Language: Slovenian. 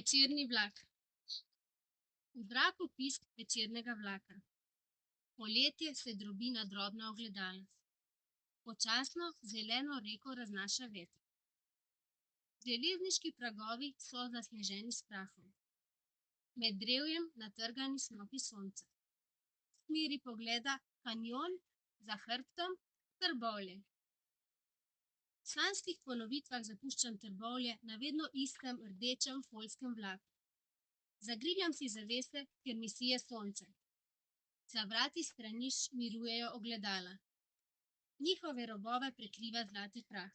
Večerni vlak. V zraku pisk večernega vlaka. Poletje se drobi na drobna ogledala. Počasno zeleno reko raznaša veter. Železniški pragovi so zasneženi s prahom. Med drevjem natrgani snopi sonca. V smeri pogleda kanjon, za hrbtom Trbovlje. V sanjskih ponovitvah zapuščam Trbovlje na vedno istem rdečem poljskem vlaku. Zagriljam si zavese, ker mi sije sonce. Za vrati stranišč mirujejo ogledala. Njihove robove prekriva zlati prah.